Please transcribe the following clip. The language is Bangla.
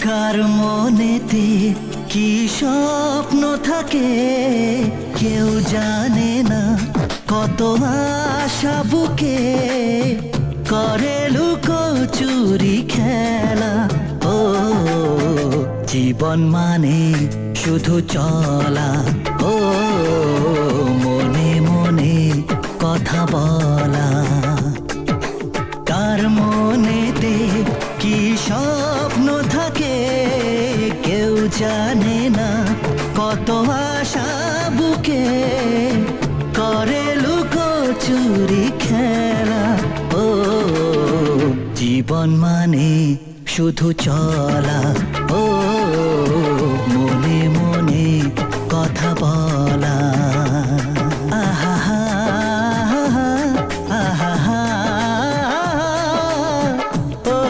কার মনেতে কি স্বপ্ন থাকে কেউ জানে না, কত আশা বুকে করে লুকোচুরি খেলা। ও জীবন মানে শুধু চলা, ও মনে মনে কথা বলা। কার মনেতে কি স্বপ্ন থাকে কেউ জানে না, কত আশা বুকে করে লুকোচুরি খেলা। ও জীবন মানে শুধু চলা, ও মনে মনে কথা বলা।